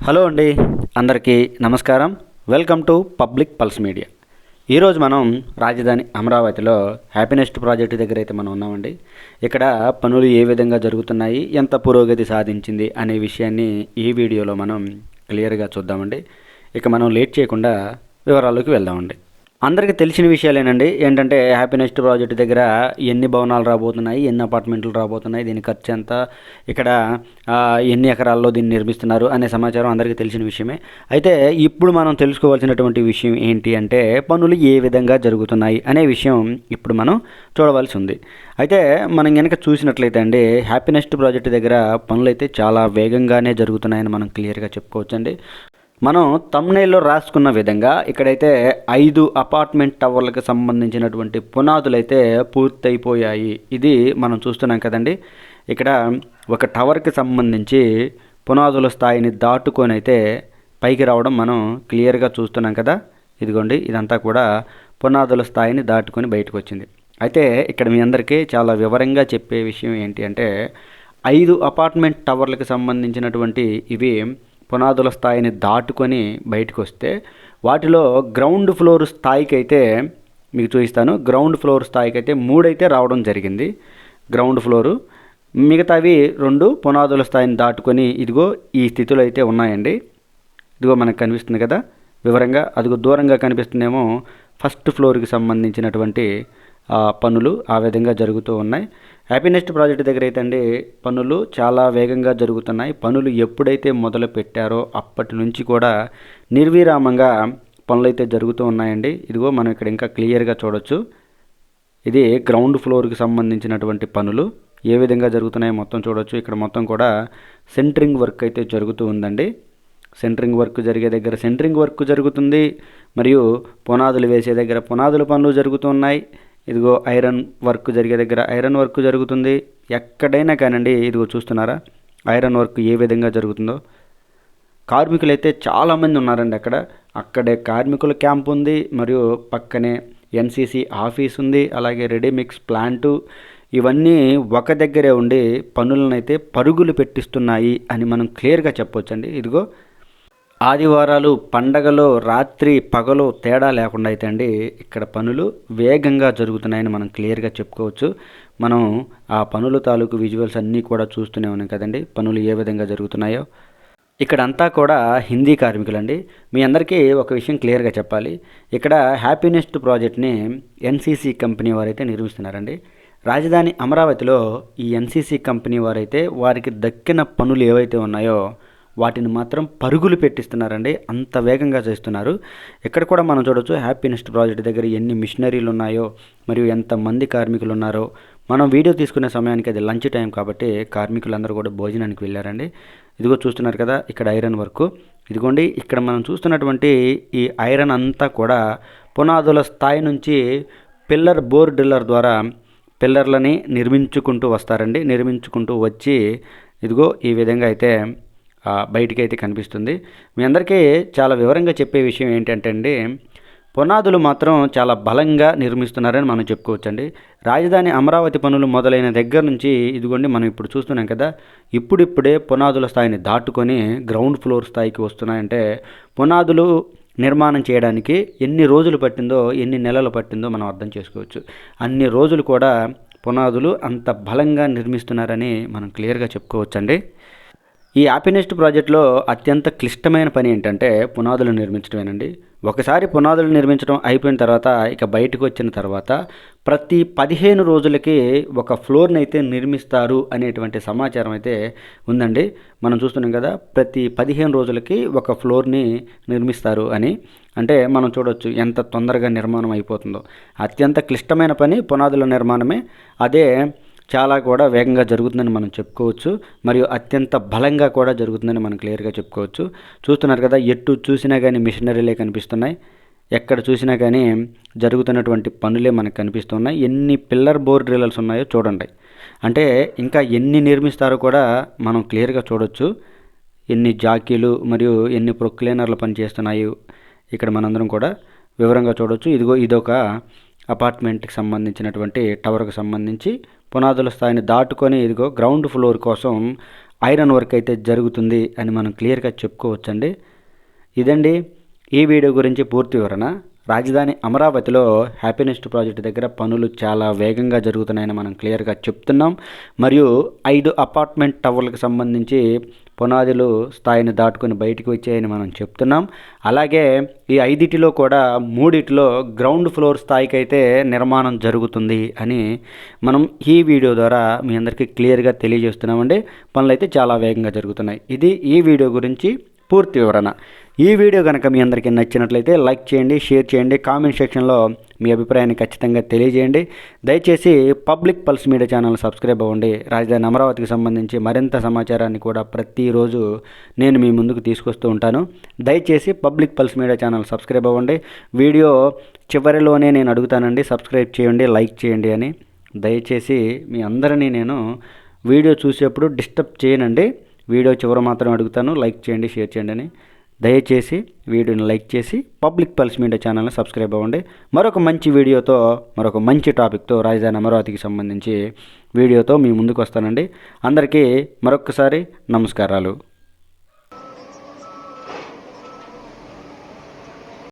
Hello అండి, అందరికీ నమస్కారం. Welcome to public pulse media. ఈరోజు మనం రాజధాని అమరావతిలో హ్యాపీనెస్ట్ ప్రాజెక్టు దగ్గర అయితే మనం ఉన్నామండి. ఇక్కడ పనులు ఏ విధంగా జరుగుతున్నాయి, ఎంత పురోగతి సాధించింది అనే విషయాన్ని ఈ వీడియోలో మనం క్లియర్గా చూద్దామండి. ఇక మనం లేట్ చేయకుండా వివరాల్లోకి వెళ్దామండి. అందరికీ తెలిసిన విషయాలేనండి. ఏంటంటే హ్యాపీనెస్ట్ ప్రాజెక్టు దగ్గర ఎన్ని భవనాలు రాబోతున్నాయి, ఎన్ని అపార్ట్మెంట్లు రాబోతున్నాయి, దీని ఖర్చు ఎంత, ఇక్కడ ఎన్ని ఎకరాల్లో దీన్ని నిర్మిస్తున్నారు అనే సమాచారం అందరికీ తెలిసిన విషయమే. అయితే ఇప్పుడు మనం తెలుసుకోవాల్సినటువంటి విషయం ఏంటి అంటే పనులు ఏ విధంగా జరుగుతున్నాయి అనే విషయం ఇప్పుడు మనం చూడవలసి ఉంది. అయితే మనం కనుక చూసినట్లయితే అండి, హ్యాపీనెస్ట్ ప్రాజెక్టు దగ్గర పనులు అయితే చాలా వేగంగానే జరుగుతున్నాయని మనం క్లియర్గా చెప్పుకోవచ్చండి. మనం తమ్నైల్లో రాసుకున్న విధంగా ఇక్కడైతే 5 అపార్ట్మెంట్ టవర్లకు సంబంధించినటువంటి పునాదులు అయితే పూర్తయిపోయాయి. ఇది మనం చూస్తున్నాం కదండి. ఇక్కడ ఒక టవర్కి సంబంధించి పునాదుల స్థాయిని దాటుకొని అయితే పైకి రావడం మనం క్లియర్గా చూస్తున్నాం కదా. ఇదిగోండి, ఇదంతా కూడా పునాదుల స్థాయిని దాటుకొని బయటకు వచ్చింది. అయితే ఇక్కడ మీ అందరికీ చాలా వివరంగా చెప్పే విషయం ఏంటి అంటే 5 అపార్ట్మెంట్ టవర్లకు సంబంధించినటువంటి ఇవి పునాదుల స్థాయిని దాటుకొని బయటకు వస్తే వాటిలో గ్రౌండ్ ఫ్లోర్ స్థాయికి అయితే మీకు చూపిస్తాను. గ్రౌండ్ ఫ్లోర్ స్థాయికి అయితే 3 అయితే రావడం జరిగింది. గ్రౌండ్ ఫ్లోరు మిగతావి 2 పునాదుల స్థాయిని దాటుకొని ఇదిగో ఈ స్థితిలో అయితే ఉన్నాయండి. ఇదిగో మనకు కనిపిస్తుంది కదా వివరంగా. అదిగో దూరంగా కనిపిస్తుందేమో ఫస్ట్ ఫ్లోర్కి సంబంధించినటువంటి పనులు ఆ విధంగా జరుగుతూ ఉన్నాయి. హ్యాపీనెస్ట్ ప్రాజెక్టు దగ్గర అయితే అండి పనులు చాలా వేగంగా జరుగుతున్నాయి. పనులు ఎప్పుడైతే మొదలు పెట్టారో అప్పటి నుంచి కూడా నిర్విరామంగా పనులు అయితే జరుగుతూ ఉన్నాయండి. ఇదిగో మనం ఇక్కడ ఇంకా క్లియర్గా చూడొచ్చు. ఇది గ్రౌండ్ ఫ్లోర్కి సంబంధించినటువంటి పనులు ఏ విధంగా జరుగుతున్నాయో మొత్తం చూడొచ్చు. ఇక్కడ మొత్తం కూడా సెంటరింగ్ వర్క్ అయితే జరుగుతూ ఉందండి. సెంటరింగ్ వర్క్ జరిగే దగ్గర సెంటరింగ్ వర్క్ జరుగుతుంది, మరియు పునాదులు వేసే దగ్గర పునాదుల పనులు జరుగుతున్నాయి. ఇదిగో ఐరన్ వర్క్ జరిగే దగ్గర ఐరన్ వర్క్ జరుగుతుంది. ఎక్కడైనా కానండి ఇదిగో చూస్తున్నారా ఐరన్ వర్క్ ఏ విధంగా జరుగుతుందో. కార్మికులు అయితే చాలామంది ఉన్నారండి అక్కడే కార్మికుల క్యాంప్ ఉంది, మరియు పక్కనే ఎన్సీసీ ఆఫీస్ ఉంది, అలాగే రెడీమిక్స్ ప్లాంటు. ఇవన్నీ ఒక దగ్గరే ఉండి పనులను అయితే పరుగులు పెట్టిస్తున్నాయి అని మనం క్లియర్గా చెప్పొచ్చండి. ఇదిగో ఆదివారాలు, పండగలు, రాత్రి పగలు తేడా లేకుండా అయితే అండి ఇక్కడ పనులు వేగంగా జరుగుతున్నాయని మనం క్లియర్గా చెప్పుకోవచ్చు. మనం ఆ పనుల తాలూకు విజువల్స్ అన్నీ కూడా చూస్తూనే ఉన్నాం కదండి, పనులు ఏ విధంగా జరుగుతున్నాయో. ఇక్కడంతా కూడా హిందీ కార్మికులండి. మీ అందరికీ ఒక విషయం క్లియర్గా చెప్పాలి. ఇక్కడ హ్యాపీనెస్ట్ ప్రాజెక్ట్ని ఎన్సీసీ కంపెనీ వారైతే నిర్మిస్తున్నారండి. రాజధాని అమరావతిలో ఈ ఎన్సీసీ కంపెనీ వారైతే వారికి దక్కిన పనులు ఏవైతే ఉన్నాయో వాటిని మాత్రం పరుగులు పెట్టిస్తున్నారండి. అంత వేగంగా చేస్తున్నారు. ఇక్కడ కూడా మనం చూడవచ్చు హ్యాపీనెస్ట్ ప్రాజెక్ట్ దగ్గర ఎన్ని మిషనరీలు ఉన్నాయో, మరియు ఎంతమంది కార్మికులు ఉన్నారో. మనం వీడియో తీసుకునే సమయానికి అది లంచ్ టైం కాబట్టి కార్మికులందరూ కూడా భోజనానికి వెళ్ళారండి. ఇదిగో చూస్తున్నారు కదా ఇక్కడ ఐరన్ వర్క్. ఇదిగోండి ఇక్కడ మనం చూస్తున్నటువంటి ఈ ఐరన్ అంతా కూడా పునాదుల స్థాయి నుంచి బోర్ డ్రిల్లర్ ద్వారా పిల్లర్లని నిర్మించుకుంటూ వస్తారండి. నిర్మించుకుంటూ వచ్చి ఇదిగో ఈ విధంగా అయితే బయటికి అయితే కనిపిస్తుంది. మీ అందరికీ చాలా వివరంగా చెప్పే విషయం ఏంటంటే అండి, పునాదులు మాత్రం చాలా బలంగా నిర్మిస్తున్నారని మనం చెప్పుకోవచ్చండి. రాజధాని అమరావతి పనులు మొదలైన దగ్గర నుంచి ఇదిగోండి మనం ఇప్పుడు చూస్తున్నాం కదా, ఇప్పుడిప్పుడే పునాదుల స్థాయిని దాటుకొని గ్రౌండ్ ఫ్లోర్ స్థాయికి వస్తున్నాయంటే పునాదులు నిర్మాణం చేయడానికి ఎన్ని రోజులు పట్టిందో, ఎన్ని నెలలు పట్టిందో మనం అర్థం చేసుకోవచ్చు. అన్ని రోజులు కూడా పునాదులు అంత బలంగా నిర్మిస్తున్నారని మనం క్లియర్గా చెప్పుకోవచ్చండి. ఈ హ్యాపీనెస్ట్ ప్రాజెక్టులో అత్యంత క్లిష్టమైన పని ఏంటంటే పునాదులు నిర్మించడమేనండి. ఒకసారి పునాదులు నిర్మించడం అయిపోయిన తర్వాత ఇక బయటకు వచ్చిన తర్వాత ప్రతి 15 రోజులకి ఒక ఫ్లోర్ని అయితే నిర్మిస్తారు అనేటువంటి సమాచారం అయితే ఉందండి. మనం చూస్తున్నాం కదా ప్రతి 15 రోజులకి ఒక ఫ్లోర్ని నిర్మిస్తారు అని. అంటే మనం చూడవచ్చు ఎంత తొందరగా నిర్మాణం అయిపోతుందో. అత్యంత క్లిష్టమైన పని పునాదుల నిర్మాణమే. అదే చాలా కూడా వేగంగా జరుగుతుందని మనం చెప్పుకోవచ్చు, మరియు అత్యంత బలంగా కూడా జరుగుతుందని మనం క్లియర్గా చెప్పుకోవచ్చు. చూస్తున్నారు కదా ఎటు చూసినా కానీ మిషనరీలే కనిపిస్తున్నాయి. ఎక్కడ చూసినా కానీ జరుగుతున్నటువంటి పనులే మనకు కనిపిస్తున్నాయి. ఎన్ని బోర్ డ్రిల్లర్స్ ఉన్నాయో చూడండి. అంటే ఇంకా ఎన్ని నిర్మిస్తారో కూడా మనం క్లియర్గా చూడొచ్చు. ఎన్ని జాకీలు మరియు ఎన్ని ప్రొక్లైనర్లు పనిచేస్తున్నాయి ఇక్కడ మనందరం కూడా వివరంగా చూడొచ్చు. ఇదిగో ఇదొక అపార్ట్మెంట్కి సంబంధించినటువంటి టవర్కి సంబంధించి పునాదుల స్థాయిని దాటుకొని ఇదిగో గ్రౌండ్ ఫ్లోర్ కోసం ఐరన్ వర్క్ అయితే జరుగుతుంది అని మనం క్లియర్గా చెప్పుకోవచ్చండి. ఇదండి ఈ వీడియో గురించి పూర్తి వివరణ. రాజధాని అమరావతిలో హ్యాపీనెస్ట్ ప్రాజెక్టు దగ్గర పనులు చాలా వేగంగా జరుగుతున్నాయని మనం క్లియర్గా చెప్తున్నాం. మరియు 5 అపార్ట్మెంట్ టవర్లకు సంబంధించి పునాదులు స్థాయిని దాటుకొని బయటికి వచ్చాయని మనం చెప్తున్నాం. అలాగే ఈ 5లో కూడా 3లో గ్రౌండ్ ఫ్లోర్ స్థాయికి అయితే నిర్మాణం జరుగుతుంది అని మనం ఈ వీడియో ద్వారా మీ అందరికీ క్లియర్గా తెలియజేస్తున్నామండి. పనులు అయితే చాలా వేగంగా జరుగుతున్నాయి. ఇది ఈ వీడియో గురించి పూర్తి వివరణ. ఈ వీడియో కనుక మీ అందరికీ నచ్చినట్లయితే లైక్ చేయండి, షేర్ చేయండి, కామెంట్ సెక్షన్లో మీ అభిప్రాయాన్ని ఖచ్చితంగా తెలియజేయండి. దయచేసి public pulse media channel subscribe అవ్వండి. రాజధాని అమరావతికి సంబంధించి మరింత సమాచారాన్ని కూడా ప్రతిరోజు నేను మీ ముందుకు తీసుకొస్తూ ఉంటాను. దయచేసి public pulse media channel subscribe అవ్వండి. వీడియో చివరిలోనే నేను అడుగుతానండి, సబ్స్క్రైబ్ చేయండి, లైక్ చేయండి అని. దయచేసి మీ అందరినీ నేను వీడియో చూసేప్పుడు డిస్టర్బ్ చేయనండి. వీడియో చివర మాత్రం అడుగుతాను, లైక్ చేయండి, షేర్ చేయండి అని. దయచేసి వీడియోని లైక్ చేసి పబ్లిక్ పల్స్ మీడియా ఛానల్ని సబ్స్క్రైబ్ అవ్వండి. మరొక మంచి వీడియోతో, మరొక మంచి టాపిక్తో రాజధాని అమరావతికి సంబంధించి వీడియోతో మీ ముందుకు వస్తానండి. అందరికీ మరొకసారి నమస్కారాలు.